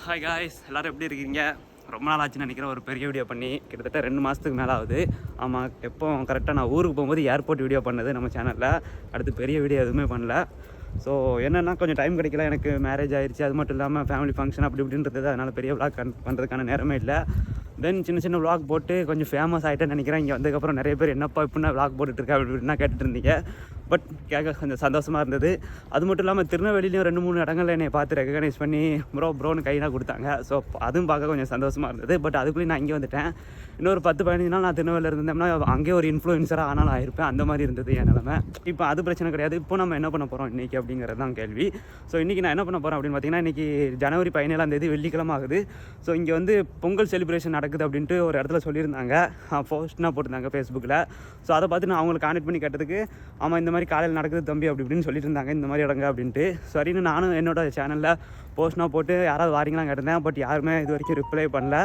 Hi guys, எல்லோரும் எப்படி இருக்கீங்க? ரொம்ப நாள் ஆச்சுன்னு நினைக்கிறேன் ஒரு பெரிய வீடியோ பண்ணி. கிட்டத்தட்ட 2 மாதத்துக்கு மேலே ஆகுது. ஆமாம், எப்போ கரெக்டாக நான் ஊருக்கு போகும்போது ஏர்போர்ட் வீடியோ பண்ணது நம்ம சேனலில். அடுத்து பெரிய வீடியோ எதுவுமே பண்ணல. ஸோ என்னென்னா கொஞ்சம் டைம் கிடைக்கல, எனக்கு மேரேஜ் ஆயிடுச்சு. அது மட்டும் இல்லாமல் ஃபேமிலி ஃபங்க்ஷன் அப்படி இப்படின்றது, அதனால் பெரிய விளாக் பண்ணுறதுக்கான நேரமே இல்லை. தென் சின்ன விளாக் போட்டு கொஞ்சம் ஃபேமஸ் ஆகிட்டேன்னு நினைக்கிறேன். இங்கே வந்ததுக்கப்புறம் நிறைய பேர் என்னப்பா இப்படின்னா விளாக் போட்டுட்ருக்கா அப்படி இப்படின்னா கேட்டுட்டு இருந்தீங்க. பட் கேட்க கொஞ்சம் சந்தோஷமாக இருந்தது. அது மட்டும் இல்லாமல் திருநெல்வேலியும் 2-3 இடங்களில் என்னை பார்த்து ரெகனைஸ் பண்ணி ப்ரோன்னு கையெல்லாம் கொடுத்தாங்க. ஸோ அதுவும் பார்க்க கொஞ்சம் சந்தோஷமாக இருந்தது. பட் அதுக்குள்ளேயும் நான் இங்கே வந்துட்டேன். இன்னொரு 10-15 நாள் நான் திருநெல்வேலியில் இருந்தேன்னா அங்கேயே ஒரு இன்ஃப்ளூயன்சராக ஆனாலும் ஆயிருப்பேன். அந்த மாதிரி இருந்தது என் நிலமை. இப்போ அது பிரச்சனை கிடையாது. இப்போ நம்ம என்ன பண்ண போகிறோம் இன்றைக்கி அப்படிங்கிறது தான் கேள்வி. ஸோ இன்றைக்கி நான் என்ன பண்ண போகிறேன் அப்படின்னு பார்த்தீங்கன்னா, இன்றைக்கி ஜனவரி 17 வெள்ளிக்கிழமை ஆகுது. ஸோ இங்கே வந்து பொங்கல் செலிப்ரேஷன் நடக்குது அப்படின்ட்டு ஒரு இடத்துல சொல்லியிருந்தாங்க, போஸ்ட்னா போட்டிருந்தாங்க ஃபேஸ்புக்கில். ஸோ அதை பார்த்து நான் அவங்களுக்கு கான்டெக்ட் பண்ணி கேட்டதுக்கு, ஆமாம் இந்த மாதிரி காலையில் நடக்குது தம்பி அப்படி இப்படின்னு சொல்லிட்டு இருந்தாங்க, இந்த மாதிரி இடங்க அப்படின்ட்டு. சரின்னு நானும் என்னோடய சேனலில் போஸ்ட்னா போட்டு யாராவது வாரீங்களாம் கேட்டிருந்தேன். பட் யாருமே இது வரைக்கும் ரிப்ளை பண்ணல.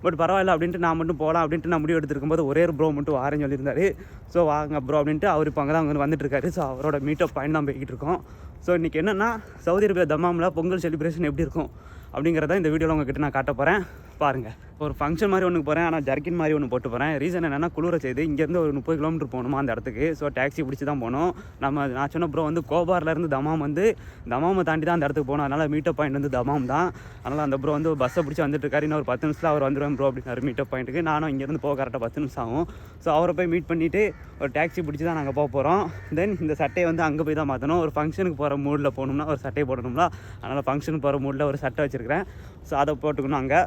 பட் பரவாயில்ல அப்படின்ட்டு நான் மட்டும் போகலாம் அப்படின்ட்டு நான் முடிவு எடுத்துருக்கும்போது ஒரே ஒரு ப்ரோ மட்டும் வாரேன்னு சொல்லியிருந்தாரு. ஸோ வாங்க ப்ரோ அப்படின்ட்டு அவர் இப்போ அங்கே தான் அங்கே வந்துட்டுருக்காரு. ஸோ அவரோட மீட்டப் பாயிண்ட் தான் போய்கிட்டு இருக்கோம். ஸோ இன்றைக்கி என்னென்னா, சவுதி அரேபியா தமாமில் பொங்கல் செலிப்ரேஷன் எப்படி இருக்கும் அப்படிங்கிறத இந்த வீடியோவில் உங்ககிட்ட நான் காட்ட போகிறேன். பாருங்கள், ஒரு ஃபங்க்ஷன் மாதிரி ஒன்று போகிறேன், ஆனால் ஜர்க்கின் மாதிரி ஒன்று போட்டு போகிறேன். ரீசன் என்னென்னா, குளிர செய்து இங்கேருந்து ஒரு 30 கிலோமீட்டர் போகணுமா அந்த இடத்துக்கு. ஸோ டாக்ஸி பிடிச்சி தான் போகணும். நான் சொன்ன ப்ரோ வந்து கோபார்லேருந்து தமாமை தாண்டி தான் அந்த இடத்துக்கு போகணும். அதனால் மீட்டப் பாயிண்ட் வந்து தமாம் தான். அதனால் அந்த ப்ரோ வந்து பஸ்ஸை பிடிச்சி வந்துட்டு இருக்காரு. இன்னும் ஒரு 10 நிமிஷத்தில் அவர் வந்துடுவேன் ப்ரோ அப்படின்னாரு மீட்டப் பாயிண்ட்டுக்கு. நானும் இங்கேருந்து போக கரெக்டாக 10 நிமிஷம் ஆகும். ஸோ அவரை போய் மீட் பண்ணிவிட்டு ஒரு டாக்ஸி பிடிச்சி தான் நாங்கள் போக போகிறோம். தென் இந்த சட்டையை வந்து அங்கே போய் தான் மாற்றணும். ஒரு ஃபங்க்ஷனுக்கு போகிற மூடில் போகணும்னா ஒரு சட்டையை போடணும்னா, அதனால் ஃபங்க்ஷனுக்கு போகிற மூடில் ஒரு சட்டை வச்சுருக்கிறேன். ஸோ அதை போட்டுக்கணும் அங்கே.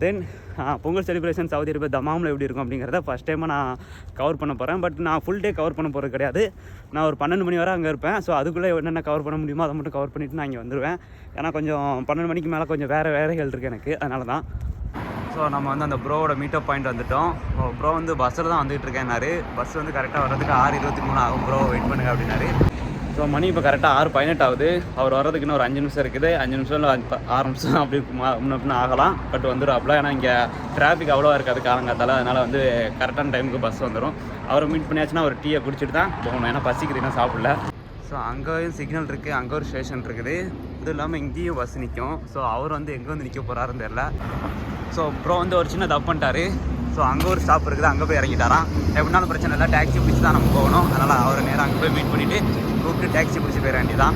தென் பொங்கல் செலிப்ரேஷன் சவுதி அரேபியா தமாமில் எப்படி இருக்கும் அப்படிங்கிறத ஃபஸ்ட் டைமாக நான் கவர் பண்ண போகிறேன். பட் நான் ஃபுல் டே கவர் பண்ண போகிறது கிடையாது. நான் ஒரு 12 மணி வரை அங்கே இருப்பேன். ஸோ அதுக்குள்ளே என்னென்ன கவர் பண்ண முடியுமோ அதை மட்டும் கவர் பண்ணிவிட்டு நான் இங்கே வந்துடுவேன். ஏன்னா கொஞ்சம் 12 மணிக்கு மேலே கொஞ்சம் வேலைகள் இருக்குது எனக்கு, அதனால தான். ஸோ நம்ம வந்து அந்த ப்ரோவோட மீட்டப் பாயிண்ட் வந்துவிட்டோம். ப்ரோ வந்து பஸ்ஸில் தான் வந்துகிட்டு இருக்கேன்னாரு. பஸ் வந்து கரெக்டாக வர்றதுக்கு 6:23 ஆகும். ப்ரோ வெயிட் பண்ணுங்க அப்படின்னாரு. ஸோ மணி இப்போ கரெக்டாக 6:18 ஆகுது. அவர் வர்றதுக்கு இன்னும் ஒரு 5 நிமிஷம் இருக்குது. 5 நிமிஷம் இல்லை 6 நிமிஷம் அப்படி முன்ன ஆகலாம். பட் வந்துடும். ஏன்னா இங்கே டிராஃபிக் அவ்வளோவா இருக்காது காலங்காத்தால். அதனால் வந்து கரெக்டான டைமுக்கு பஸ் வந்துடும். அவரை மீட் பண்ணியாச்சுன்னா ஒரு டீயை குடிச்சிட்டு தான் போகணும். ஏன்னா பசிக்குதுன்னா சாப்பிடல. ஸோ அங்கேயும் சிக்னல் இருக்குது, அங்கே ஒரு ஸ்டேஷன் இருக்குது. இது இல்லாமல் இங்கேயும் பஸ் நிற்கும். ஸோ அவர் வந்து எங்கே வந்து நிற்க போகிறாருன்னு தெரியல. ஸோ ப்ரோ வந்து ஒரு சின்ன தப்பு பண்ணிட்டாரு. ஸோ அங்கே ஒரு ஸ்டாப் இருக்குது, அங்கே போய் இறங்கிட்டாராம். எப்படினாலும் பிரச்சனை இல்லை, டாக்ஸி பிடிச்சி தான் நம்ம போகணும். அதனால் அவரை நேரம் அங்கே போய் மீட் பண்ணிவிட்டு கூப்பிட்டு டாக்ஸி பிடிச்சி போயிட வேண்டியதான்.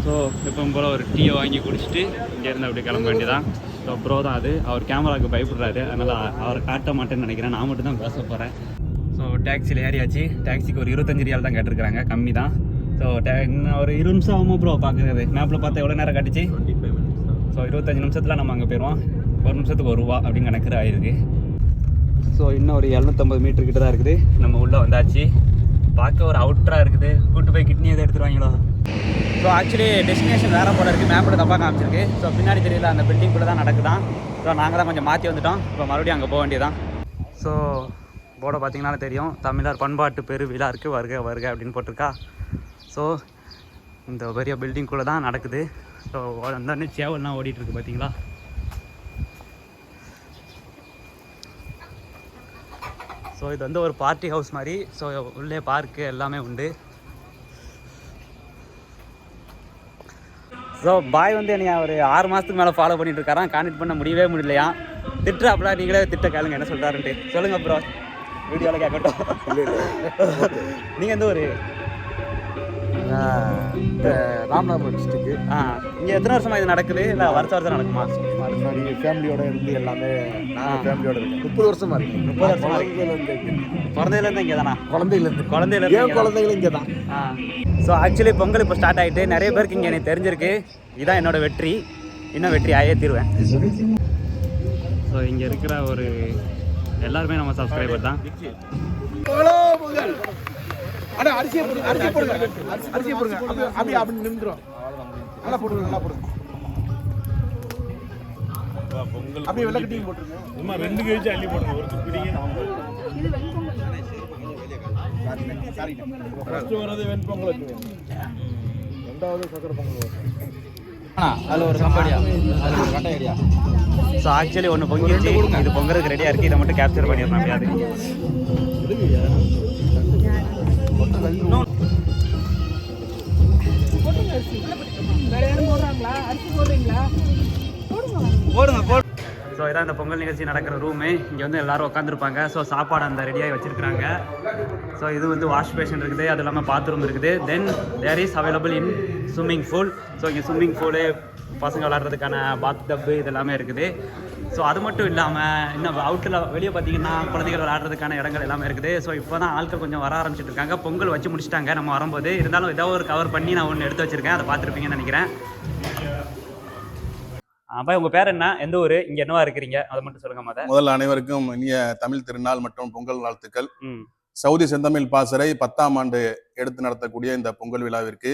ஸோ இப்போ போல் ஒரு டீயை வாங்கி குடிச்சிட்டு இங்கேருந்து அப்படி கிளம்ப வேண்டியதான். ஸோ ப்ரோ தான் அது. அவர் கேமராவுக்கு பயப்படுறாரு, அதனால் அவரை காட்ட மாட்டேன்னு நினைக்கிறேன். நான் மட்டும் தான் பேச போகிறேன். ஸோ டாக்ஸியில் ஏறியாச்சு. டாக்ஸிக்கு ஒரு 25 ரியால் தான் கேட்டிருக்கிறாங்க, கம்மி தான். ஸோ இன்னும் ஒரு 20 நிமிஷம் ஆகுமா ப்ரோ பார்க்குறது? மேப்பில் பார்த்தா எவ்வளோ நேரம் காட்டுச்சு? 25 minutes. ஸோ 25 நிமிஷத்தில் நம்ம அங்கே போயிடுவோம். 1 நிமிஷத்துக்கு ₹1 அப்படின்னு கணக்கு ஆயிருக்கு. ஸோ இன்னும் ஒரு 750 மீட்டர் கிட்ட தான் இருக்குது. நம்ம உள்ளே வந்தாச்சு. பார்க்க ஒரு அவுட்டராக இருக்குது. கூட்டு போய் கிட்னி எதை எடுத்துருவாங்களோ. ஸோ ஆக்சுவலி டெஸ்டினேஷன் வேறு போல இருக்குது. மேப்பில் தப்பாக காமிச்சிருக்கு. ஸோ பின்னாடி தெரியல, அந்த பில்டிங்குள்ளே தான் நடக்குதான். ஸோ நாங்கள் தான் கொஞ்சம் மாற்றி வந்துட்டோம். இப்போ மறுபடியும் அங்கே போக வேண்டியதான். ஸோ போர்டை பார்த்தீங்கன்னாலே தெரியும், தமிழர் பண்பாட்டு பெருவிழா இருக்குது, வருக வருக அப்படின்னு போட்டிருக்கா. ஸோ இந்த பெரிய பில்டிங்குள்ளே தான் நடக்குது. ஸோ அந்த சேவல்லாம் ஓடிட்டுருக்கு பார்த்தீங்களா. ஸோ இது வந்து ஒரு பார்ட்டி ஹவுஸ் மாதிரி. ஸோ உள்ளே பார்க்கு எல்லாமே உண்டு. ஸோ பாய் வந்து என்னை ஒரு 6 மாதத்துக்கு மேலே ஃபாலோ பண்ணிட்டு இருக்காரான். கான்டெக்ட் பண்ண முடியவே முடியலையா. திட்டுறாப்புல, நீங்களே திட்ட கேளுங்க என்ன சொல்கிறாருன்ட்டு. சொல்லுங்கள் ப்ரோ, வீடியோவில் கேட்கட்டும். நீங்கள் வந்து ஒரு ராமநாதபுரம் டிஸ்ட்ரிக்ட். இங்கே எத்தனை வருஷமாக இது நடக்குது? இல்லை வருஷம் நடக்குமா? முன்னாடி ஃபேமிலியோட இருந்து எல்லாமே நாங்கள் ஃபேமிலியோட இருக்கோம். 30 வருஷமாக இருக்குது. 30 வருஷம் பிறந்ததுலேருந்து இங்கே தானா? குழந்தைகளும் இங்கே தான். ஸோ ஆக்சுவலி பொங்கல் இப்போ ஸ்டார்ட் ஆகிட்டு நிறைய பேருக்கு இங்கே எனக்கு தெரிஞ்சிருக்கு. இதுதான் என்னோடய வெற்றி. இன்னும் வெற்றி ஆகியே தீருவேன். ஸோ இங்கே இருக்கிற ஒரு எல்லாருமே நம்ம சப்ஸ்கிரைபர் தான். அண்ணா அரிசியை போடுங்க அப்படி அப்படி நின்றுடும். நல்லா போடுங்க அப்படியே வெள்ளை கட்டியும் போட்டுருங்க. 2 கேஜி அள்ளி போடுங்க. ஒரு பிடிங்க வரது வெண்பொங்கல் வச்சுங்க. 2வது சக்கரை பொங்கல் வரும். அதில் ஒரு கம்பெனியா, அதில் ஒரு கட்டை ஐடியா. ஸோ ஆக்சுவலி ஒன்று பொங்கிடுச்சு. இது பொங்கலுக்கு ரெடியாக இருக்குது. இதை மட்டும் கேப்சர் பண்ணிடணும் அப்படியாது. வேற யாரும் போடுறாங்களா? அரிசி போடுறீங்களா? போடுங்க. ஸோ இதான் இந்த பொங்கல் நிகழ்ச்சி நடக்கிற ரூமு. இங்கே வந்து எல்லோரும் உட்காந்துருப்பாங்க. ஸோ சாப்பாடு அந்த ரெடியாகி வச்சுருக்காங்க. ஸோ இது வந்து வாஷ் பேஷன் இருக்குது, அது இல்லாமல் பாத்ரூம் இருக்குது. Then there is available in swimming pool. So இங்கே ஸ்விம்மிங் பூலு, பசங்க விளாட்றதுக்கான பாத் டப்பு இது எல்லாமே இருக்குது. ஸோ அது மட்டும் இல்லாமல் இன்னும் அவுட்டில் வெளியே பார்த்தீங்கன்னா குழந்தைகள் விளாட்றதுக்கான இடங்கள் எல்லாமே இருக்குது. ஸோ இப்போ தான் ஆட்கள் கொஞ்சம் வர ஆரம்பிச்சிட்டு இருக்காங்க. பொங்கல் வச்சு முடிச்சிட்டாங்க நம்ம வரும்போது. இருந்தாலும் ஏதோ ஒரு கவர் பண்ணி நான் ஒன்று எடுத்து வச்சுருக்கேன், அதை பார்த்துருப்பீங்கன்னு நினைக்கிறேன். அப்போ உங்கள் பேர் என்ன, எந்த ஊர், இங்கே என்னவா இருக்கிறீங்க, அதை மட்டும் சொல்லுங்க. முதல்ல அனைவருக்கும் இனிய தமிழ் திருநாள் மற்றும் பொங்கல் வாழ்த்துக்கள். சவுதி செந்தமிழ் பாசறை 10ஆம் ஆண்டு எடுத்து நடத்தக்கூடிய இந்த பொங்கல் விழாவிற்கு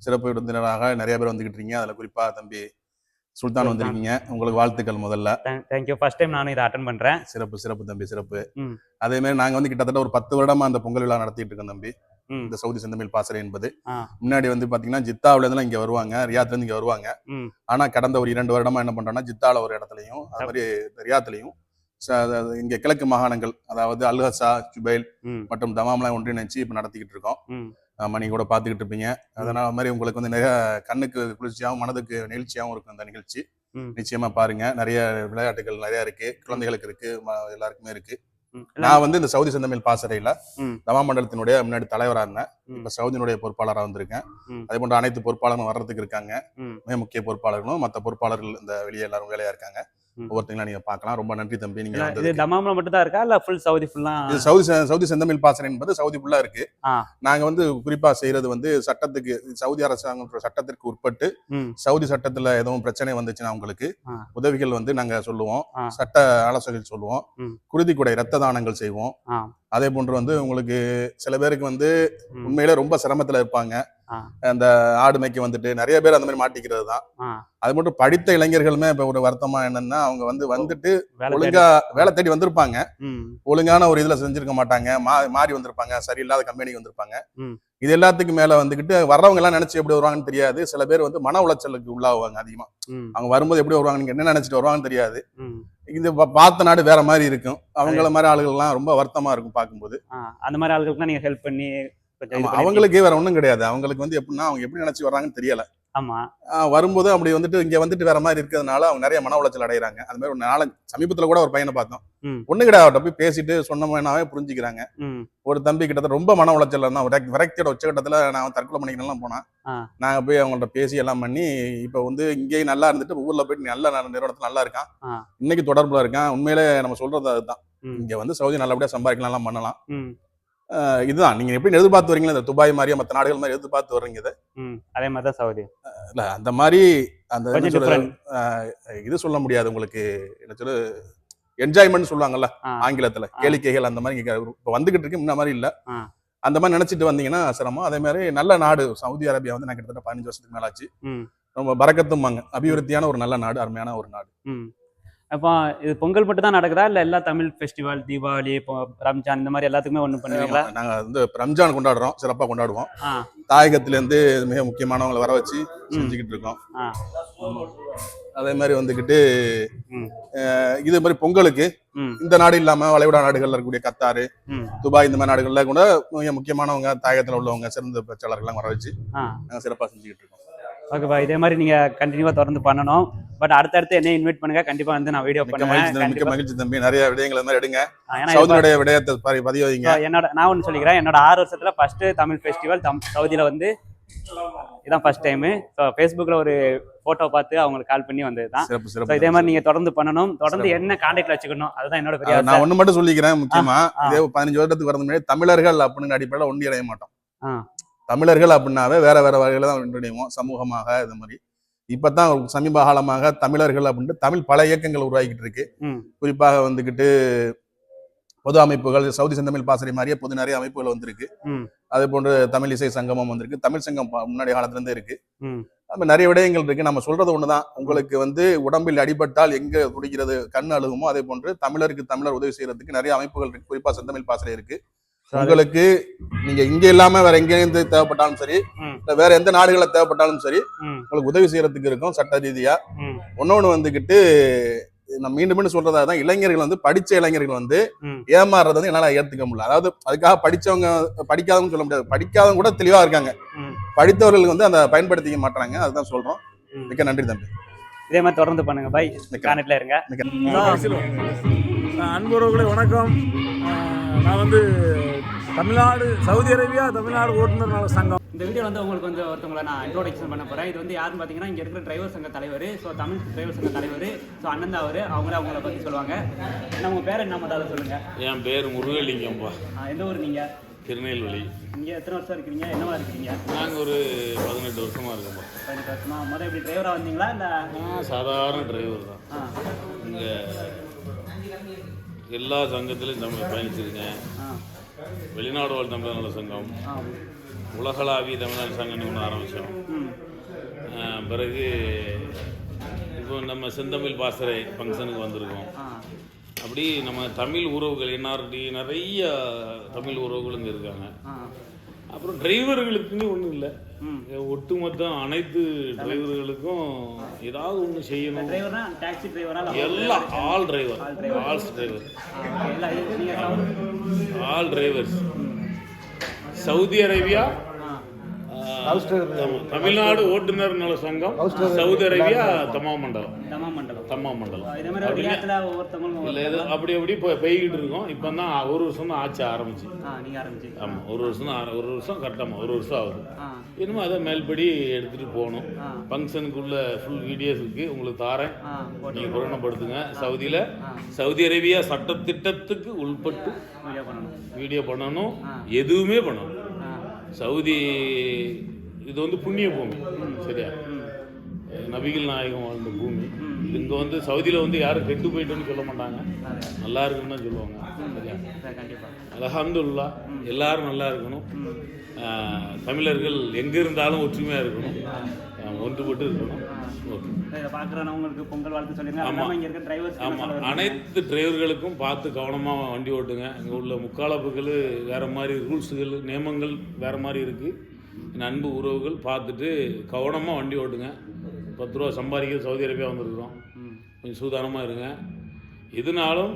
சிறப்பு விருந்தினராக நிறைய பேர் வந்துகிட்டு இருக்கீங்க. அதில் குறிப்பா தம்பி சுல்தான் வந்திருக்கீங்க. உங்களுக்கு வாழ்த்துக்கள். முதல்ல தேங்க்யூ. ஃபர்ஸ்ட் டைம் நானும் இதை அட்டெண்ட் பண்றேன். சிறப்பு தம்பி, சிறப்பு. அதே மாதிரி நாங்க வந்து கிட்டத்தட்ட ஒரு 10 வருடமா அந்த பொங்கல் விழா நடத்திட்டு இருக்கோம் தம்பி. இந்த சவுதி செந்தமிழ் பாசறை என்பது முன்னாடி வந்து பாத்தீங்கன்னா ஜித்தாவில இருந்து இங்க வருவாங்க, ரியாத்ல இருந்து இங்க வருவாங்க. ஆனா கடந்த ஒரு 2 வருடமா என்ன பண்றோம்னா ஜித்தால ஒரு இடத்துலயும் அது மாதிரி ரியாத்லயும் இங்க கிழக்கு மாகாணங்கள், அதாவது அல்ஹசா, ஜுபைல் மற்றும் தமாம்லாம் ஒன்றிணைச்சு இப்ப நடத்திக்கிட்டு இருக்கோம். மணி கூட பாத்துக்கிட்டு இருப்பீங்க. அதனால மாதிரி உங்களுக்கு வந்து நிறைய கண்ணுக்கு குளிர்ச்சியாகவும் மனதுக்கு நெகிழ்ச்சியாகவும் இருக்கும் அந்த நிகழ்ச்சி. நிச்சயமா பாருங்க. நிறைய விளையாட்டுகள் நிறைய இருக்கு, குழந்தைகளுக்கு இருக்கு, எல்லாருக்குமே இருக்கு. நான் வந்து இந்த சவுதி செந்தமிழ் பாசறையில தமா மண்டலத்தினுடைய முன்னாடி தலைவரா இருந்தேன். இப்ப சவுதியினுடைய பொறுப்பாளராக வந்திருக்கேன். அதே போன்ற அனைத்து பொறுப்பாளர்களும் வர்றதுக்கு இருக்காங்க. மிக முக்கிய பொறுப்பாளர்களும் மற்ற பொறுப்பாளர்கள் இந்த வெளியே எல்லாரும் வேலையா இருக்காங்க. ஒவ்வொருத்தங்களா நீங்க பார்க்கலாம். ரொம்ப நன்றி தம்பி. நீங்க இது தமாம்ல மட்டும் தான் இருக்கா இல்ல ஃபுல் சவுதி ஃபுல்லா? இது சவுதி செந்தமிழ் பாசறை என்பது சவுதி ஃபுல்லா இருக்கு. நாங்க வந்து குறிப்பா செய்யறது வந்து சட்டத்துக்கு, சவுதி அரசாங்க சட்டத்திற்கு உட்பட்டு சவுதி சட்டத்துல எதுவும் பிரச்சனை வந்துச்சுன்னா உங்களுக்கு உதவிகள் வந்து நாங்க சொல்லுவோம், சட்ட ஆலோசனைகள் சொல்லுவோம், குருதி கொடை ரத்த தானங்கள் செய்வோம். அதே போன்று வந்து உங்களுக்கு சில பேருக்கு வந்து உண்மையிலே ரொம்ப சிரமத்துல இருப்பாங்க. அந்த ஆடு மேய்க்க வந்துட்டு நிறைய பேர் அந்த மாதிரி மாட்டிக்கிறது தான். அது மட்டும் படித்த இளைஞர்களுமே இப்ப ஒரு வருத்தமா என்னன்னா அவங்க வந்துட்டு ஒழுங்கா வேலை தேடி வந்திருப்பாங்க, ஒழுங்கான ஒரு இதுல செஞ்சிருக்க மாட்டாங்க, மாறி வந்திருப்பாங்க, சரியில்லாத கம்பெனிக்கு வந்திருப்பாங்க. இது எல்லாத்துக்கும் மேல வந்துகிட்டு வர்றவங்க எல்லாம் நினைச்சு எப்படி வருவாங்கன்னு தெரியாது. சில பேர் வந்து மன உளைச்சலுக்கு உள்ளாகுவாங்க அதிகமா. அவங்க வரும்போது எப்படி வருவாங்க, நீங்க என்ன நினைச்சிட்டு வருவாங்கன்னு தெரியாது. இது பார்த்த நாடு வேற மாதிரி இருக்கும். அவங்கள மாதிரி ஆளுகள் எல்லாம் ரொம்ப வருத்தமா இருக்கும் பார்க்கும்போது. அந்த மாதிரி ஆளுகளுக்கு நீங்க ஹெல்ப் பண்ணி அவங்களுக்கே வேற ஒண்ணும் கிடையாது. அவங்களுக்கு வந்து எப்படின்னா அவங்க எப்படி நினைச்சு வர்றாங்கன்னு தெரியல. ஆமா, வரும்போது அப்படி வந்துட்டு இங்க வந்துட்டு வேற மாதிரி இருக்கிறதுனால அவங்க நிறைய மன உளைச்சல் அடைகிறாங்க. அது மாதிரி ஒரு நாலு சமீபத்துல கூட ஒரு பையனை பார்த்தோம். ஒண்ணு கிடையாது, அவர்கிட்ட போய் பேசிட்டு சொன்னோம்னாவே புரிஞ்சுக்கிறாங்க. ஒரு தம்பி கிட்டத்தட்ட ரொம்ப மன உளைச்சல் இருந்தா விரக்தியோட உச்சகட்டத்துல நான் தற்கொலை பண்ணிக்கலாம் போனா, நாங்க போய் அவங்கள்ட்ட பேசி எல்லாம் பண்ணி இப்ப வந்து இங்கேயும் நல்லா இருந்துட்டு ஊர்ல போயிட்டு நல்ல நிறுவனத்துல நல்லா இருக்கான், இன்னைக்கு தொடர்புல இருக்கான். உண்மையிலே நம்ம சொல்றது அதுதான். இங்க வந்து சவுதி நல்லபடியா சம்பாதிக்கலாம், எல்லாம் பண்ணலாம். இதுதான் நீங்க எப்படி எதிர்பார்த்து வரீங்களா, இந்த துபாய் மாதிரியா மற்ற நாடுகள் மாதிரி எதிர்பார்த்து வர்றீங்க. அதே மாதிரிதான் சவுதி இல்ல அந்த மாதிரி அந்த இது சொல்ல முடியாது உங்களுக்கு. என்ன சொல்ல என்ஜாய்மெண்ட் சொல்லுவாங்கல்ல ஆங்கிலத்துல, கேளிக்கைகள் அந்த மாதிரி இப்ப வந்துகிட்டு இருக்கு. முன்ன மாதிரி இல்ல. அந்த மாதிரி நினைச்சிட்டு வந்தீங்கன்னா சிரமம். அதே மாதிரி நல்ல நாடு சவுதி அரேபியா வந்து நான் கிட்டத்தட்ட 15 வருஷத்துக்கு மேலாச்சு. ரொம்ப பரக்கத்தும்பாங்க, அபிவிருத்தியான ஒரு நல்ல நாடு, அருமையான ஒரு நாடு. அப்போ இது பொங்கல் மட்டும் தான் நடக்குதா இல்ல எல்லா தமிழ் ஃபெஸ்டிவல், தீபாவளி, ரம்ஜான் இந்த மாதிரி எல்லாத்துக்குமே ஒண்ணு பண்ணுவீங்களா? நாங்க வந்து ரம்ஜான் கொண்டாடுறோம், சிறப்பா கொண்டாடுவோம். தாயகத்துல இருந்து மிக முக்கியமானவங்களை வர வச்சு செஞ்சுக்கிட்டு இருக்கோம். அதே மாதிரி வந்துகிட்டு இது மாதிரி பொங்கலுக்கு இந்த நாடு இல்லாம வளைகுடா நாடுகள்ல இருக்கக்கூடிய கத்தாரு, துபாய் இந்த மாதிரி நாடுகள்ல கூட மிக முக்கியமானவங்க தாயகத்துல உள்ளவங்க சிறந்த பேச்சாளர்கள்லாம் வர வச்சு நாங்க சிறப்பா செஞ்சுக்கிட்டு இருக்கோம். ஓகேப்பா, இதே மாதிரி நீங்க கண்டினியூவா தொடர்ந்து பண்ணணும். பட் அடுத்தடுத்து என்ன இன்வைட் பண்ணுங்க, கண்டிப்பா வந்து நான் வீடியோ பண்ணுவேன். மிக்க மகிழ்ச்சி தம்பி. நிறைய விடயங்கள் மாதிரி எடுங்க, சவுதியுடைய விடயத்தை பதிவு வைங்க. நான் ஒன்று சொல்லிக்கிறேன், என்னோட 6 வருஷத்துல ஃபர்ஸ்ட் தமிழ் ஃபெஸ்டிவல் சவுதியில வந்து இதான் ஃபர்ஸ்ட் டைம். ஸோ ஃபேஸ்புக்கில் ஒரு ஃபோட்டோ பார்த்து அவங்களுக்கு கால் பண்ணி வந்தது தான். ஸோ இதே மாதிரி நீங்கள் தொடர்ந்து பண்ணணும், தொடர்ந்து என்ன கான்டாக்ட்ல வச்சுக்கணும், அதுதான் என்னோட பெரிய. நான் ஒன்று மட்டும் சொல்லிக்கிறேன் முக்கியமா, இதே 15 வருடத்துக்கு வரது முன்னாடி தமிழர்கள் அப்படின்னு அடிப்படையில் ஒன்றி அடைய மாட்டோம். தமிழர்கள் அப்படின்னாவே வேற வேற வகையில தான் ஒன்றிணைவோம், சமூகமாக இது மாதிரி. இப்பதான் சமீப காலமாக தமிழர்கள் அப்படின்ட்டு தமிழ் பல இயக்கங்கள் உருவாக்கிட்டு இருக்கு. குறிப்பாக வந்துகிட்டு பொது அமைப்புகள், சவுதி செந்தமிழ் பாசறை மாதிரியே பொது நிறைய அமைப்புகள் வந்திருக்கு. அதே போன்று தமிழ் இசை சங்கமம் வந்திருக்கு, தமிழ் சங்கம் முன்னாடி காலத்துல இருந்தே இருக்கு. நம்ம நிறைய விடயங்கள் இருக்கு. நம்ம சொல்றது ஒண்ணுதான், உங்களுக்கு வந்து உடம்பில் அடிபட்டால் எங்க துடிக்கிறது கண் அழுகுமோ அதே போன்று தமிழருக்கு தமிழர் உதவி செய்யறதுக்கு நிறைய அமைப்புகள் இருக்கு. குறிப்பா செந்தமிழ் பாசறை இருக்கு. உங்களுக்கு நீங்க இங்க இல்லாம வேற எங்கேருந்து தேவைப்பட்டாலும் சரி, வேற எந்த நாடுகளை தேவைப்பட்டாலும் சரி, உங்களுக்கு உதவி செய்யறதுக்கு இருக்கும் சட்ட ரீதியா. ஒன்னொன்னு வந்துகிட்டு நான் மீண்டும் மீண்டும் சொல்றதா, இளைஞர்கள் வந்து படிச்ச இளைஞர்கள் வந்து ஏமாறுறது வந்து என்னால ஏத்துக்க முடியல. அதாவது அதுக்காக படிச்சவங்க படிக்காதவங்க சொல்ல முடியாது, படிக்காதவங்க கூட தெளிவா இருக்காங்க, படித்தவர்களுக்கு வந்து அந்த பயன்படுத்திக்க மாட்டாங்க. அதுதான் சொல்றோம். மிக்க நன்றி தம்பி. இதே மாதிரி தொடர்ந்து பண்ணுங்க. பை, கான்டெக்ட்ல இருங்க. அன்புறவுகளே வணக்கம். நான் வந்து தமிழ்நாடு சவுதி அரேபியா தமிழ்நாடு ஓட்டுநர் நல சங்கம். இந்த வீடியோ வந்து உங்களுக்கு வந்து ஒருத்தவங்களை நான் இன்ட்ரோடக்ஷன் பண்ண போகிறேன். இது வந்து யாருன்னு பார்த்தீங்கன்னா இங்கே இருக்கிற டிரைவர் சங்க தலைவர், ஸோ தமிழ் டிரைவர் சங்க தலைவர், ஸோ அண்ணன் தான் அவர். அவங்கள பற்றி சொல்லுவாங்க. என்ன உங்கள் பேர் என்ன முதல்ல சொல்லுங்கள். என் பேர் முருகலிங்கம்பா. எந்த ஊர் நீங்கள்? திருநெல்வேலி. இங்கே எத்தனை வருஷம் இருக்கிறீங்க? என்னவா இருக்கிறீங்க? நாங்கள் ஒரு 18 வருஷமாக இருக்கோம்பா. 18 வருஷமா? முதல் இப்படி டிரைவராக வந்தீங்களா இல்லை? சாதாரண டிரைவர் தான். இங்கே எல்லா சங்கத்திலையும் தமிழ் பயணிச்சிருக்கேன். வெளிநாடு வாழ் தமிழர் நல சங்கம், உலகளாவிய தமிழ்நாடு சங்கம்னு ஒன்று ஆரம்பித்தோம். பிறகு இப்போ நம்ம செந்தமிழ் பாசறை ஃபங்க்ஷனுக்கு வந்திருக்கோம். அப்படி நம்ம தமிழ் உறவுகள் என்ஆர்டி நிறைய தமிழ் உறவுகளுங்க இருக்காங்க. அப்புறம் டிரைவர்களுக்குன்னு ஒன்றும் இல்லை, ஒட்டுமொத்த அனைத்து டிரைவர்களுக்கும் ஏதாவது ஒன்று செய்யணும். எல்லாம் all drivers Saudi Arabia Tamil Nadu ஓட்டுநர் நல சங்கம், சவுதி அரேபியா தமாம் மண்டலம். அப்படி போய்கிட்டு இருக்கோம். இப்போ தான் ஒரு வருஷம் தான் ஆச்சு ஆரம்பிச்சு. ஆமாம், ஒரு வருஷம் கரெக்டாக ஒரு வருஷம் ஆகுது. இன்னும் அதை மேல்படி எடுத்துகிட்டு போகணும். ஃபங்க்ஷனுக்குள்ள ஃபுல் வீடியோஸ் இருக்குது, உங்களுக்கு தாரேன், நீங்கள் புரணப்படுத்துங்க. சவுதி அரேபியா சட்டத்திட்டத்துக்கு உள்பட்டு வீடியோ பண்ணணும், எதுவுமே பண்ணணும். சவுதி இது வந்து புண்ணிய பூமி, சரியா? நபிகள் நாயகம் வாழ்ந்த பூமி. இங்கே வந்து சவுதியில் வந்து யாரும் கெட்டு போயிட்டோன்னு சொல்ல மாட்டாங்க, நல்லா இருக்குன்னு தான் சொல்லுவாங்க, சரியா? அல்ஹம்துலில்லாஹ், எல்லாரும் நல்லா இருக்கணும். தமிழர்கள் எங்கே இருந்தாலும் ஒற்றுமையாக இருக்கணும், ஒன்றுபட்டு இருக்கணும். ஆமாம், அனைத்து டிரைவர்களுக்கும் பார்த்து கவனமாக வண்டி ஓட்டுங்க. இங்கே உள்ள முக்காலப்புகள் வேறு மாதிரி, ரூல்ஸுகள் நியமங்கள் வேறு மாதிரி இருக்குது. என் அன்பு உறவுகள் பார்த்துட்டு கவனமாக வண்டி ஓட்டுங்க. 10 ரூபா சம்பாதிக்க சவுதி அரேபியா வந்துருக்குறோம், கொஞ்சம் சூதானமாக இருங்க. எதுனாலும்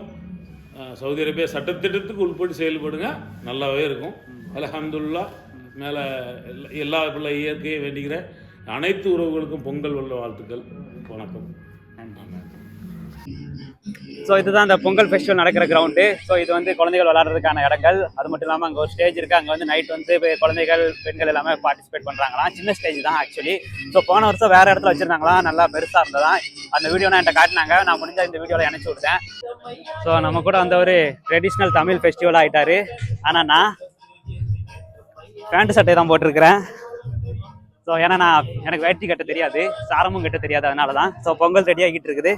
சவுதி அரேபியா சட்டத்திட்டத்துக்கு உட்பட்டு செயல்படுங்க, நல்லாவே இருக்கும். அல்ஹம்துலில்லாஹ். மேலே எல்லா பிள்ளை இயற்கையை வேண்டிக்கிற அனைத்து உறவுகளுக்கும் பொங்கல் வல்ல வாழ்த்துக்கள். வணக்கம். ஸோ இதுதான் இந்த பொங்கல் ஃபெஸ்டிவல் நடக்கிற கிரவுண்டு. ஸோ இது வந்து குழந்தைகள் விளையாடுறதுக்கான இடங்கள். அது மட்டும் இல்லாமல் அங்கே ஒரு ஸ்டேஜ் இருக்குது. அங்கே வந்து நைட் வந்து குழந்தைகள் பெண்கள் எல்லாமே பார்ட்டிசிபேட் பண்ணுறாங்களாம். சின்ன ஸ்டேஜ் தான் ஆக்சுவலி. ஸோ போன வருஷம் வேறு இடத்துல வச்சுருந்தாங்களாம், நல்லா பெருசாக இருந்ததான். அந்த வீடியோலாம் என்கிட்ட காட்டினாங்க, நான் முடிஞ்ச இந்த வீடியோவில் இணைச்சி விட்டேன். ஸோ நம்ம கூட அந்த ஒரு ட்ரெடிஷ்னல் தமிழ் ஃபெஸ்டிவல் ஆகிட்டாரு. ஆனால் நான் பேண்ட் சட்டை தான் போட்டிருக்கிறேன். ஸோ ஏன்னா எனக்கு வேட்டி கட்ட தெரியாது, சாரமும் கட்ட தெரியாது, அதனால தான். ஸோ பொங்கல் ரெடி ஆகிட்டு இருக்குது.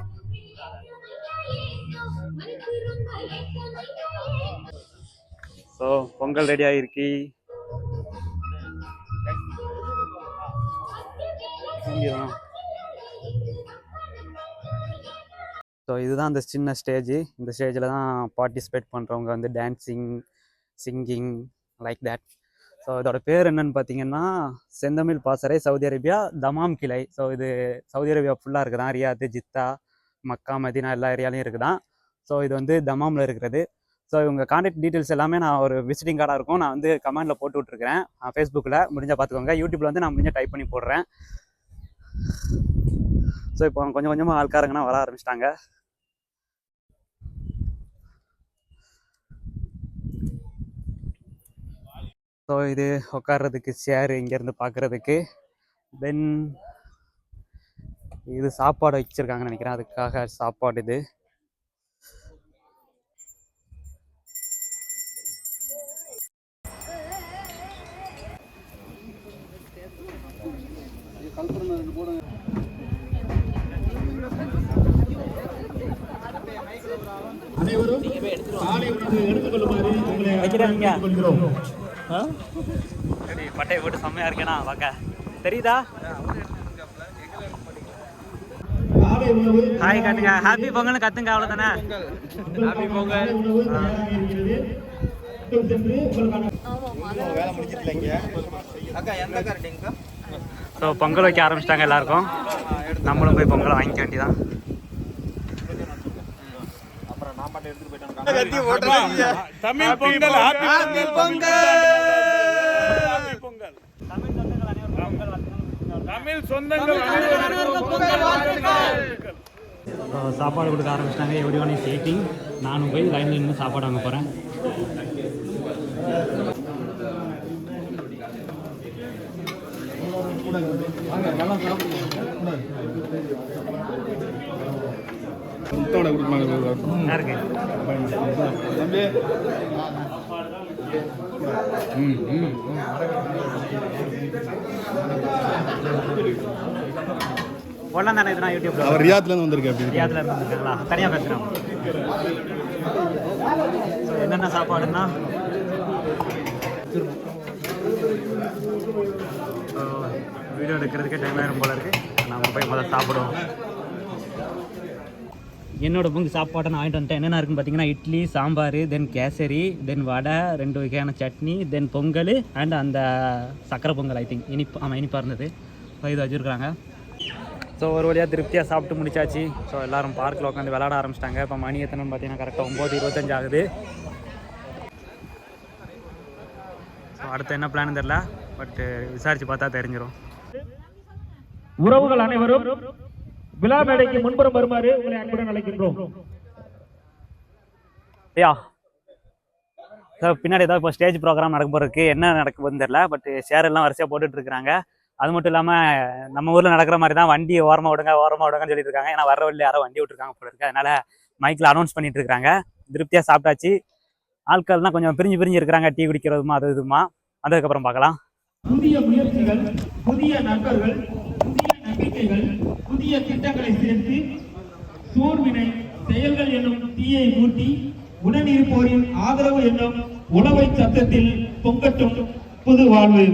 ஸோ பொங்கல் ரெடி ஆகிருக்கு. ஸோ இதுதான் அந்த சின்ன ஸ்டேஜ். இந்த ஸ்டேஜில் தான் பார்ட்டிசிபேட் பண்ணுறவங்க வந்து dancing, singing like that. So இதோட பேர் என்னன்னு பார்த்தீங்கன்னா செந்தமிழ் பாசறை சவுதி அரேபியா தமாம் கிளை. ஸோ இது சவுதி அரேபியா ஃபுல்லாக இருக்குதான், ரியாத், ஜித்தா, மக்கா, மதீனா எல்லா ஏரியாலையும் இருக்குதான். ஸோ இது வந்து தமாமில் இருக்கிறது. ஸோ இவங்க கான்டாக்ட் டீட்டெயில்ஸ் எல்லாமே நான் ஒரு விசிட்டிங் கார்டாக இருக்கும், நான் வந்து கமெண்டில் போட்டு விட்ருக்கிறேன். ஃபேஸ்புக்கில் முடிஞ்சால் பார்த்துக்கோங்க. யூடியூப்பில் வந்து நான் முடிஞ்சால் டைப் பண்ணி போடுறேன். ஸோ இப்போ கொஞ்சம் கொஞ்சமாக ஆள்காரங்கன்னா வர ஆரம்பிச்சிட்டாங்க. ஸோ இது உட்கார்றதுக்கு சேரு, இங்கேருந்து பார்க்குறதுக்கு. தென் இது சாப்பாடு வச்சுருக்காங்கன்னு நினைக்கிறேன், அதுக்காக சாப்பாடு இது. பட்டையை போட்டு செம்மையா இருக்கேனா வாக்க தெரியுதா? ஹாய் காட்டுங்க, ஹாப்பி பொங்கல் கத்துங்க, அவ்வளவுதானே. ஹாப்பி பொங்கல். ஸோ பொங்கல் வைக்க ஆரம்பிச்சிட்டாங்க எல்லாருக்கும். நம்மளும் போய் பொங்கலை வாங்கிக்க வேண்டியதான். தமிழ் பொங்கல், ஹாப்பி பொங்கல். தமிழ் சொந்தங்கள் அனைவருக்கும் பொங்கல் வாழ்த்துக்கள். சாப்பாடு கொடுக்க ஆரம்பிச்சிட்டாங்க. Every one is eating. நானும் போய் லைனில் நின்று சாப்பாடு வாங்க போகிறேன். பொல்லாம் தானே இதுனா யூடியூப்ல அவர் ரியாத்லேருந்து வந்திருக்காரு. ரியாத்ல இருந்து வந்திருக்காங்களா? தனியாக பேசுகிறோம். என்னென்ன சாப்பாடுன்னா வீடியோ எடுக்கிறதுக்கே டைம் ஆயிரும் போல இருக்கு. நம்ம போய் முதல்ல சாப்பிடுவோம். என்னோட பங்கு சாப்பாட்டை நான் வாங்கிட்டு வந்துட்டேன். என்னென்ன இருக்குன்னு பார்த்தீங்கன்னா இட்லி, சாம்பார், தென் கேசரி, தென் வடை, 2 வகையான சட்னி, தென் பொங்கல் அண்ட் அந்த சக்கரை பொங்கல். ஐ திங்க் இனிப்பாக இருந்தது. இது வச்சுருக்குறாங்க. ஸோ ஒரு வழியாக திருப்தியாக சாப்பிட்டு முடிச்சாச்சு. ஸோ எல்லோரும் பார்க்கில் உட்காந்து விளாட ஆரம்பிச்சிட்டாங்க. இப்போ மணி எத்தனைன்னு பார்த்தீங்கன்னா கரெக்டாக 9:25 ஆகுது. ஸோ அடுத்து என்ன பிளான் தெரியல, பட் விசாரித்து பார்த்தா தெரிஞ்சிடும். உறவுகள் அனைவரும் விழா மேடைக்கு முன்புறம் வருமாறு உங்களை அன்புடன் அழைக்கின்றோம். பின்னாடி ஏதாவது இப்போ ஸ்டேஜ் ப்ரோக்ராம் நடக்க போகிறதுக்கு என்ன நடக்க போகுதுன்னு தெரியல, பட் ஷேர் எல்லாம் வரிசையாக போட்டுட்டு இருக்காங்க. அது மட்டும் இல்லாமல் நம்ம ஊரில் நடக்கிற மாதிரி தான் வண்டி ஓரமாக விடுங்கன்னு சொல்லிட்டு இருக்காங்க. ஏன்னா வர வழியில் யாரோ வண்டி விட்டுருக்காங்க போல இருக்கு. அதனால மைக்கில் அனௌன்ஸ் பண்ணிட்டு இருக்காங்க. திருப்தியாக சாப்பிட்டாச்சு. ஆட்கள்லாம் கொஞ்சம் பிரிஞ்சு இருக்கிறாங்க. டீ குடிக்கிறதுமா அது இதுமா. அதுக்கப்புறம் பார்க்கலாம். புதிய முயற்சிகள், புதிய நண்பர்கள், புதிய நம்பிக்கைகள், புதிய திட்டங்களை சேர்த்து சோர்வினை செயல்கள் என்னும் தீயை மூட்டி உடனிருப்போரின் ஆதரவு என்னும் உழவை சத்தத்தில் பொங்கட்டும் புது வாழ்வு.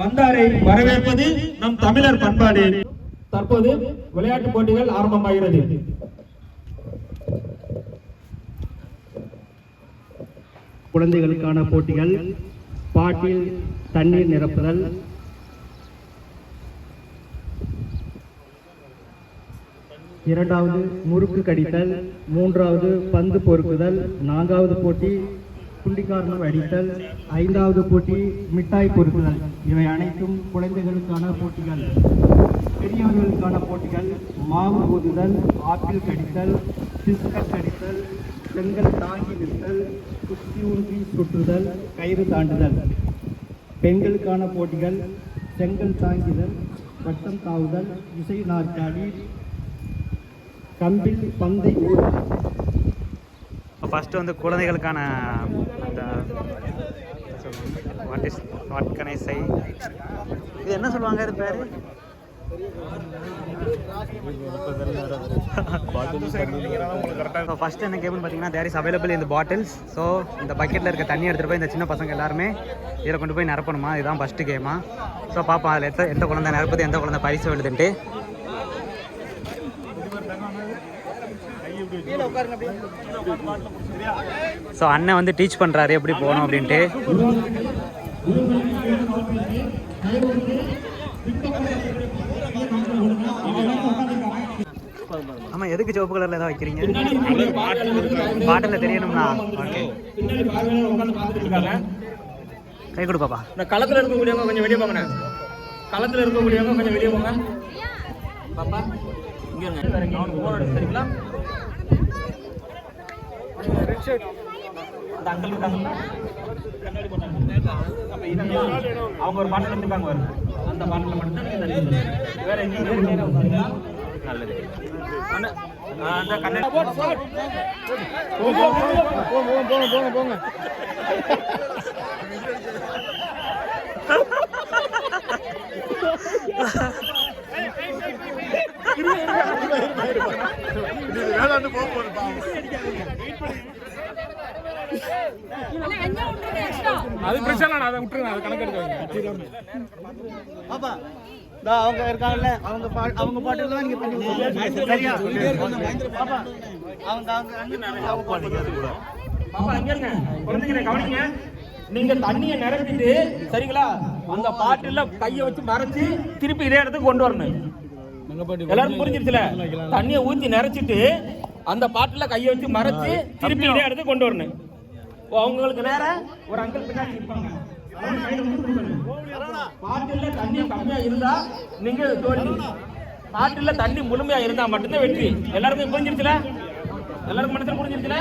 வந்தாரை வரவேற்பது நம் தமிழர் பண்பாடு. தற்போது விளையாட்டு போட்டிகள் ஆரம்பமாகிறது. குழந்தைகளுக்கான போட்டிகள், பாட்டில் தண்ணீர் நிரப்புதல், இரண்டாவது முறுக்கு கடித்தல், மூன்றாவது பந்து பொறுக்குதல், நான்காவது போட்டி குண்டிக்காரணம் அடித்தல், ஐந்தாவது போட்டி மிட்டாய் பொறுக்குதல். இவை அனைத்தும் குழந்தைகளுக்கான போட்டிகள். பெரியவர்களுக்கான போட்டிகள் மாவு ஊதுதல், ஆப்பிள் கடித்தல், பிஸ்கட் கடித்தல், செங்கல் தாங்கி நிறுத்தல், குச்சி ஊன்றி சுற்றுதல், கயிறு தாண்டுதல். பெண்களுக்கான போட்டிகள் செங்கல் தாங்குதல், வட்டம் தாவுதல், இசை நாற்காலி, கம்பில் பந்தை ஊறுதல். ஃபஸ்ட்டு வந்து குழந்தைகளுக்கான அந்த வாட் கேன் ஐ சே, இது என்ன சொல்லுவாங்க, இது பேர் ஃபஸ்ட்டு என்ன கேம்னு பார்த்தீங்கன்னா தேர் இஸ் அவைலபிள் இந்த பாட்டில்ஸ். ஸோ இந்த பக்கெட்டில் இருக்க தண்ணி எடுத்துகிட்டு போய் இந்த சின்ன பசங்க எல்லாருமே இதில் கொண்டு போய் நிரப்பணுமா. இதுதான் ஃபஸ்ட்டு கேமா. ஸோ பார்ப்போம் அதில் எந்த குழந்தை நிரப்புது, எந்த குழந்தை பரிசு வெல்லுதுன்ட்டு. ஸோ அண்ணன் வந்து டீச் பண்ணுறாரு எப்படி போகணும் அப்படின்ட்டு. ஆமாம், எதுக்கு சிவப்பு கலரில் ஏதாவது வைக்கிறீங்க? பாட்டில் தெரியணும்னா ஓகே. கை கொடு பாப்பா. இந்த களத்தில் இருக்கக்கூடியவங்க கொஞ்சம் வெளியே போங்க. களத்தில் இருக்கக்கூடியவங்க கொஞ்சம் வெளியே போங்க. பாப்பா இங்கே சரிங்களா? அந்த அங்கிள் இருக்காங்க, அவங்க ஒரு பாட்டில் எடுத்துப்பாங்க. அந்த பாட்டில் மட்டும் வேற எங்கேயும் நல்லது. அந்த கண்ணாடி போங்க. அது பிரச்சனை, அதை விட்டுருங்க, அதை கணக்கு எடுக்காங்க. பாப்பா அவங்க இருக்காங்கல்ல, அவங்க பாட்டுல தான் நீங்க பண்ணி சரியா? பாப்பா பாப்பா இங்க இருங்க, குழந்தைங்க கவனிங்க. நீங்க தண்ணியை நிரப்பிட்டு சரிங்களா, அந்த பாட்டில கையை வச்சு மறைச்சு திருப்பி இதே இடத்துக்கு கொண்டு வரணும். எல்லாரும் புரிஞ்சிருச்சுல? தண்ணியை ஊத்தி நிறைச்சிட்டு அந்த பாட்டில கையை வச்சு மறைச்சு திருப்பி இதே இடத்துக்கு கொண்டு வரணும். அவங்களுக்கு நேர ஒரு அங்கிள் பின்னாடி இருப்பாங்க, பாட்டில தண்ணி கம்மியா இருந்தா நீங்க தோல்வி, பாட்டில தண்ணி முழுமையா இருந்தா மட்டும்தான் வெற்றி. எல்லாருக்கும் புரிஞ்சிருச்சுல? எல்லாருக்கும் மனசுல புரிஞ்சிருச்சுல?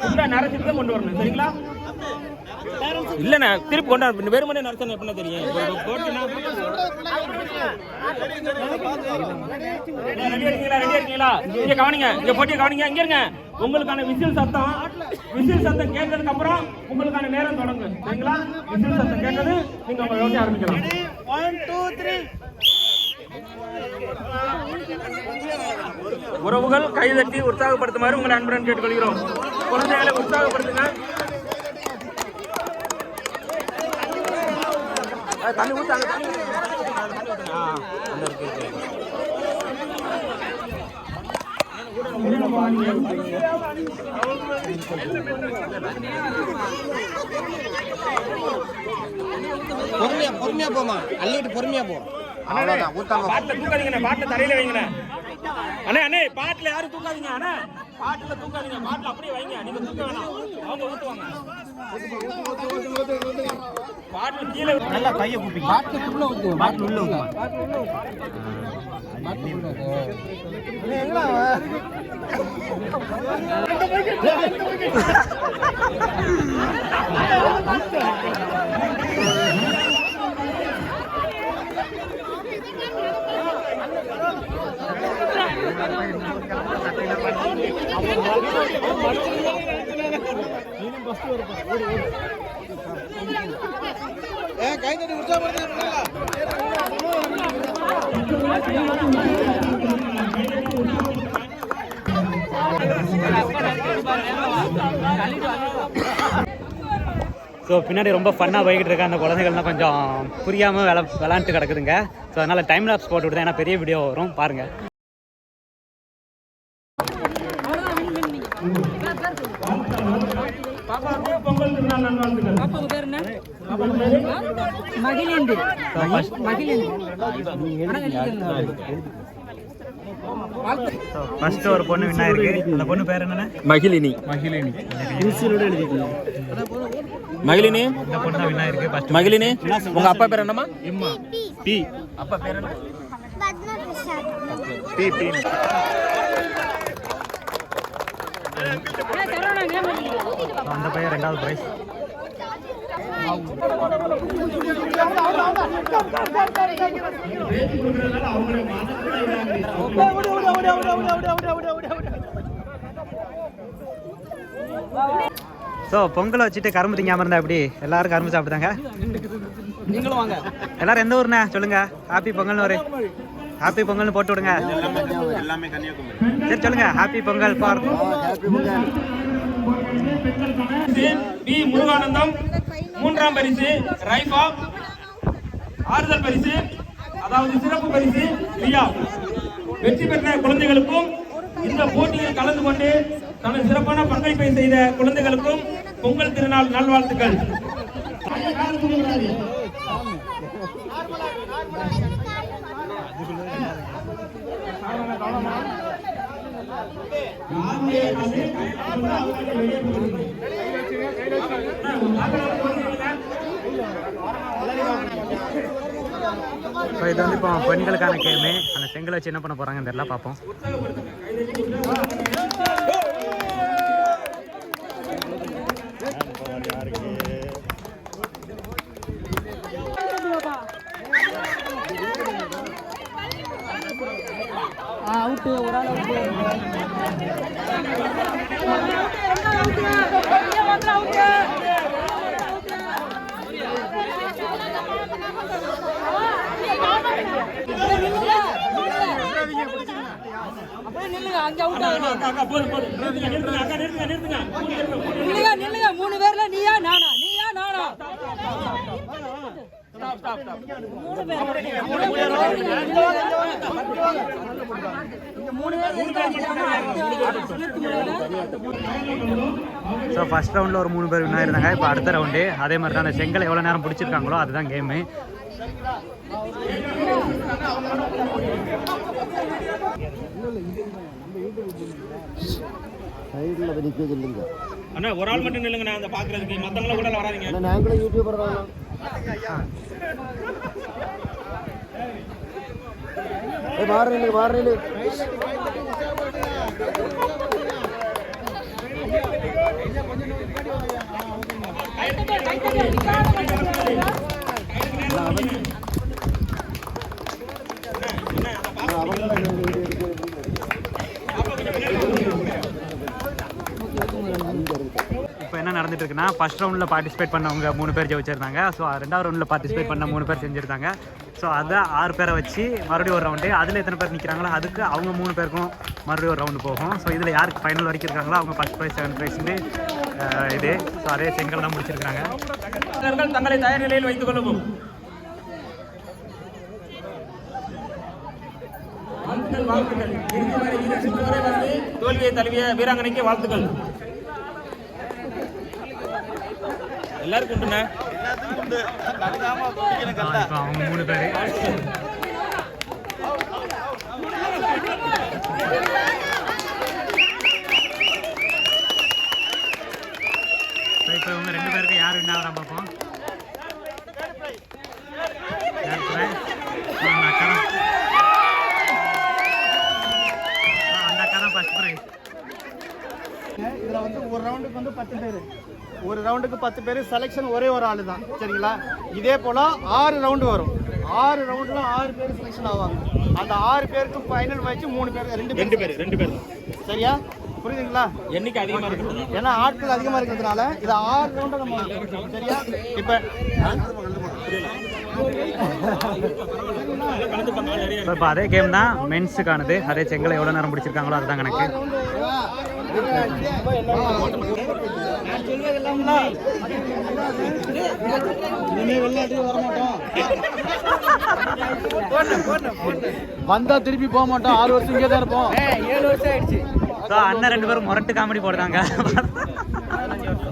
ஃபுல்லா நரைச்சிட்டு கொண்டு வரணும், சரிங்களா? இல்லண்ணா திருப்பி கொண்டாடு, வெறுமனே நரைச்சா எப்படின்னா தெரியும். ரெடி இருக்கீங்களா? இங்க கவனிங்க, இங்க போட்டியை கவனிங்க, இங்க இருங்க. உங்களுக்கான விசில் சத்தம் கேட்டதுக்கு அப்புறம் உங்களுக்கான நேரம் தொடங்கும், சரிங்களா? விசில் சத்தம் கேட்டது நீங்க உங்க யோசிக்க ஆரம்பிக்கலாம். 1 2 3. உறவுகள் கைதட்டி உற்சாகப்படுத்துமாறு உங்களை அன்புடன் கேட்டுக்கொள்கிறோம். குழந்தைகளை உற்சாகப்படுத்துங்க. தண்ணி ஊத்தாங்க, தண்ணி பொறுமையா போமா, அள்ளிட்டு பொறுமையா போ. அவ்வளவுதான், ஊத்தாம பாட்டில தூக்காதீங்க, பாட்டில தரையில வைங்க. அண்ணே பாட்டில யாரும் தூக்காதீங்க. அண்ணே பாட்டில தூக்காதீங்க, பாட்டில அப்படியே வைங்க. நீங்க தூக்க வேணாம், அவங்க ஊத்துவாங்க. பாட்டில கீழே நல்லா கையை கூப்பி, பாட்டிலுக்குள்ள ஊத்து, பாட்டில உள்ள ஊத்து. கைதடி உற்சாகப்படுத்துங்க. ஸோ பின்னாடி ரொம்ப ஃபன்னாக போய்கிட்டு இருக்க அந்த குழந்தைகள்லாம் கொஞ்சம் புரியாமல் விளாண்டுட்டு கிடக்குதுங்க. ஸோ அதனால் டைம் லாப்ஸ் போட்டு விடுதேன், ஏன்னா பெரிய வீடியோ வரும் பாருங்கள். ஃபர்ஸ்ட் ஒரு பொண்ணு வின்னா இருக்கு. அந்த பொண்ணு பேர் என்னன்னா மகிழினி. மகிழினி இந்த பொண்ணு வின்னா இருக்கு. ஃபர்ஸ்ட் மகிழினி. உங்க அப்பா பேர் என்னமா? பி. அப்பா பேர் என்ன? பி. அந்த பையன் ரெண்டாவது பிரைஸ். ஸோ பொங்கலை வச்சுட்டு கரும்பு திங்காம இருந்தா எப்படி? எல்லாரும் கரும்பு சாப்பிடுதாங்க. நீங்களும் வாங்க. எல்லாரும் எந்த ஊர்ண்ணே சொல்லுங்க. ஹாப்பி பொங்கல்னு ஒரு ஹாப்பி பொங்கல்னு போட்டு விடுங்க. சரி சொல்லுங்க, happy Pongal for P. Muruganandam. மூன்றாம் பரிசு ரைஃபா. ஆறுதல் பரிசு, அதாவது சிறப்பு பரிசு ரியா. வெற்றி பெற்ற குழந்தைகளுக்கும் இந்த போட்டியில் கலந்து கொண்டு தனது சிறப்பான பங்களிப்பை செய்த குழந்தைகளுக்கும் பொங்கல் திருநாள் நல்வாழ்த்துக்கள். இது வந்து இப்போ பெண்களுக்கான கேமு. அந்த செங்கலை வச்சு என்ன பண்ண போறாங்க தெரியல, பார்ப்போம். அவுட்டு ஒரு ஆள் அவுட்டு. அப்படியே நில்லுங்க, அங்க அவுட் ஆகணும். நில்லுங்க 3 பேர்ல நீயா நானா, நீயா நானா. ஸோ ஃபர்ஸ்ட் ரவுண்டில் ஒரு 3 பேர் வின் ஆயிருந்தாங்க. இப்போ அடுத்த ரவுண்டு அதே மாதிரி தான். அந்த செங்கல் எவ்வளோ நேரம் பிடிச்சிருக்காங்களோ அதுதான் கேமு. அண்ணா ஒரு ஆள் மட்டும் நில்லுங்க, நான் அந்த பாக்குறதுக்கு மத்தவங்கள கூட வராதீங்க. நாங்களும் யூடியூபர் தான். இப்போ என்ன நடந்துட்டு இருக்குன்னா ஃபர்ஸ்ட் ரவுண்டில் பார்ட்டிசிபேட் பண்ணவங்க 3 பேர் ஜெயிச்சிருந்தாங்க. ஸோ 2வது ரவுண்டில் பார்ட்டிசிபேட் பண்ண 3 பேர் செஞ்சுருந்தாங்க. ஸோ அதை 6 பேரை வச்சு மறுபடியும் ஒரு ரவுண்டு, அதில் எத்தனை பேர் நிற்கிறாங்களோ அதுக்கு அவங்க 3 பேருக்கும் மறுபடியும் ஒரு ரவுண்டு போகும். ஸோ இதில் யாருக்கு ஃபைனல் வரைக்கும் இருக்காங்களோ அவங்க ஃபர்ஸ்ட் ப்ரைஸ், செகண்ட் ப்ரைஸ் இது. ஸோ அதே செங்கல் தான் முடிச்சிருக்காங்க. தங்களை தயார் நிலையில் வைத்துக் கொள்ளவும். வாழ்த்துக்கள். தோல்வியை தழுவிய வீராங்கனைக்கு வாழ்த்துக்கள். எல்லாருக்கும் உண்டுண்ணே. இப்போ அவங்க 3 பேர் இப்போ இவங்க 2 பேருக்கு யார் வின் ஆகிறா பார்ப்போம். அந்த அக்கா தான் ஃபர்ஸ்ட் ப்ரைஸ். இதில் வந்து ஒரு ரவுண்டுக்கு வந்து 10 பேர், ஒரு ரவுண்டுக்கு 10 பேர், செலெக்ஷன் ஒரே ஒரு ஆள் தான். சரிங்களா? இதே போல் 6 ரவுண்டு வரும். 6 ரவுண்டில் 6 பேர் செலெக்ஷன் ஆவாங்க. அந்த 6 பேருக்கு ஃபைனல் வச்சு 3 பேர், 2 பேர். சரியா? புரியுதுங்களா? எண்ணிக்கை அதிகமாக இருக்கு. ஏன்னா ஆட்கள் அதிகமாக இருக்கிறதுனால இது 6 ரவுண்டை நம்ம. சரியா? இப்போ இப்போ அதே கேம் தான் மென்ஸுக்கானது. அதே செங்கலை எவ்வளோ நேரம் பிடிச்சிருக்காங்களோ அதுதான் கணக்கு. வந்தா திருப்பி போக மாட்டோம். 6 வருஷம் இங்கே தான் இருப்போம். 7 வருஷம் ஆயிடுச்சு. ஸோ அண்ணன் 2 பேரும் முரட்டு காமெடி போடுறாங்க.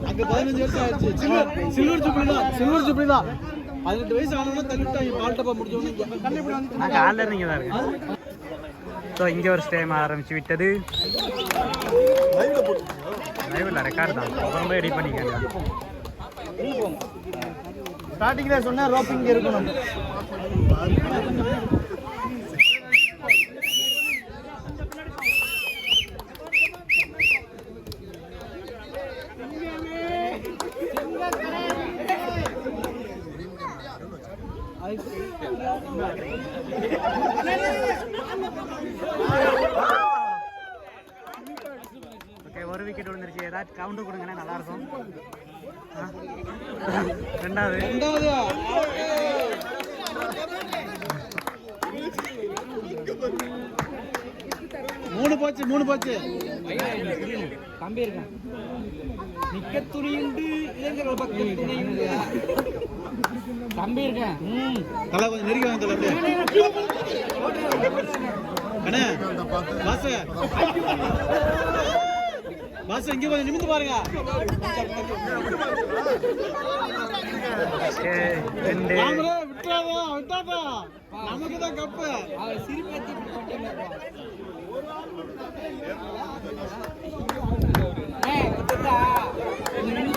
அங்கே 15 வருஷம் ஆயிடுச்சு. சில்வர் ஜூப்ளி தான். 18 வயசு ஆனவங்க தள்ளிவிட்டாங்க. பால்டப்பா முடிஞ்சவங்க நான் காலையில் இங்கே தான் இருக்கேன். ஸோ இங்கே ஒரு ஸ்டேம் ஆரம்பிச்சு விட்டது. லைவில் ரெக்கார்டு தான், ரொம்ப எடிட் பண்ணிக்கங்க. ஸ்டார்டிங்ல சொன்னா ரோப்பிங் இருக்கணும். ஓகே, ஒரு விக்கெட் விழுந்துருச்சு. ஏதாவது கவுண்டர் கொடுங்கன்னா நல்லா இருக்கும். 2வது மூணு போச்சு. தம்பி இருக்கான். நிக்க துணியுண்டு இளைஞர்கள் பக்கம் துணியுண்டு. தம்பி இருக்கேன். தலை கொஞ்சம் நெருங்கி வாங்க. அண்ணே பாஸ் இங்க கொஞ்சம் நிமிந்து பாருங்க. விட்டாதா நமக்கு தான் கப்பு. அவர் சிரிப்பத்தி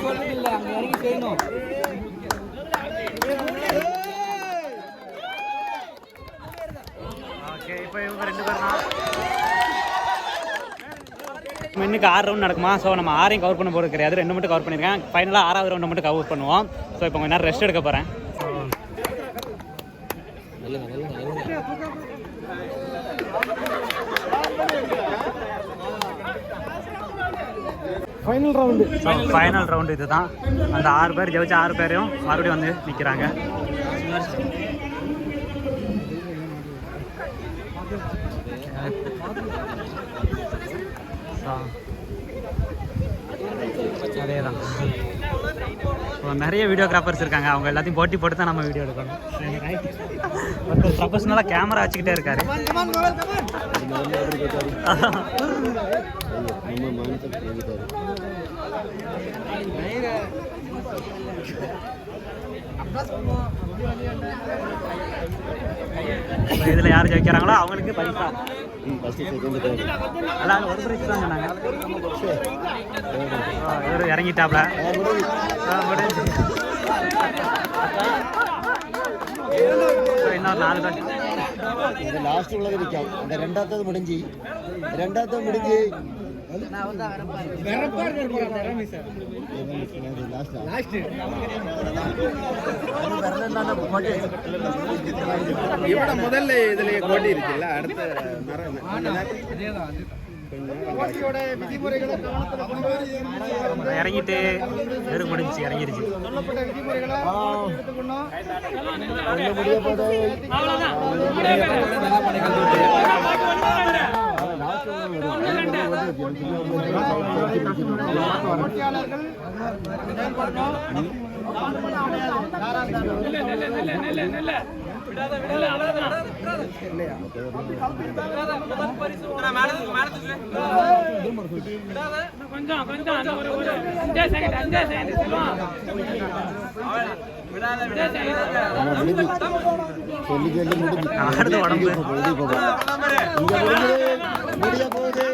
சொல்றது இல்லை, அங்க இறங்கி செய்யணும். ஓகே, இப்போ இவங்க 2 பேர் தான். இன்னைக்கு 6 ரவுண்ட் நடக்குமா? ஸோ நம்ம 6ஐயும் கவர் பண்ண போகிறது கிடையாது. 2 மட்டும் கவர் பண்ணியிருக்கேன். ஃபைனலாக 6வது ரவுண்டை மட்டும் கவர் பண்ணுவோம். ஸோ இப்போ கொஞ்சம் நேரம் ரெஸ்ட் எடுக்க போகிறேன். ஃபைனல் ரவுண்டு இதுதான். அந்த 6 பேர் ஜெயிச்ச 6 பேரையும் மறுபடியும் வந்து நிற்கிறாங்க. அதே தான். நிறைய வீடியோகிராஃபர்ஸ் இருக்காங்க. அவங்க எல்லாத்தையும் போட்டி போட்டு தான் நம்ம வீடியோ எடுக்கணும். ஒருத்தர் ப்ரொஃபஷனலாக கேமரா வச்சுக்கிட்டே இருக்காரு. இதில் யார் ஜெயிக்கிறாங்களோ அவங்களுக்கு பரிசா. அதான் ஒரு பிரைஸ் தான் சொன்னாங்க. இவர் இறங்கிட்டாப்ல. இன்னொரு 4 தான் இது லாஸ்ட் உள்ளது நிற்கும். அந்த ரெண்டாவது முடிஞ்சு முதல்ல இதுல கோட்டி இருக்குல்ல அடுத்த போட்டியோட விதிமுறைகளை கவனத்துல கொண்டு வந்து இறங்கிட்டு முடிஞ்சு இறங்கிருச்சு. சொல்லப்பட்ட விதிமுறைகளை எடுத்துக்கணும். போட்டியாளர்கள் செயல்படணும். முடிய போகுது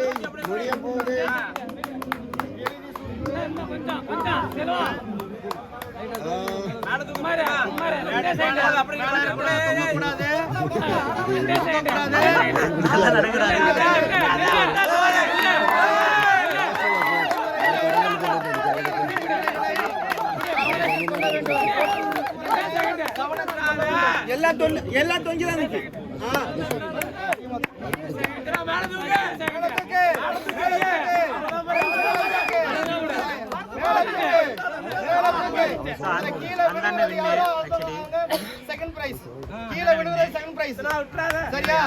எல்லாம் தொங்கிதான் நிக்கு. செகண்ட் பிரைஸ் கீழே விடுறது செகண்ட் பிரைஸ் சரியா?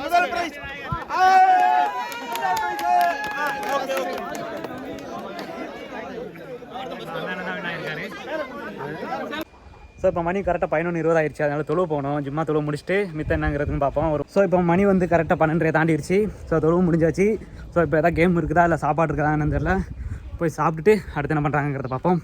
முதல் பிரைஸ் ஸோ இப்போ மணி கரெக்டாக 11:20 ஆயிடுச்சு. அதனால் தொழுவு போகணும். சும்மா தொழுவு முடிச்சுட்டு மித்த என்னங்கிறதுன்னு பார்ப்போம். ஸோ இப்போ மணி வந்து கரெக்டாக 12:30 தாண்டிடுச்சு. ஸோ தொழுவு முடிஞ்சாச்சு. ஸோ இப்போ எதாவது கேம் இருக்குதா இல்லை சாப்பாடு இருக்குதான்னு தெரியல. போய் சாப்பிட்டுட்டு அடுத்து என்ன பண்ணுறாங்கிறத பார்ப்போம்.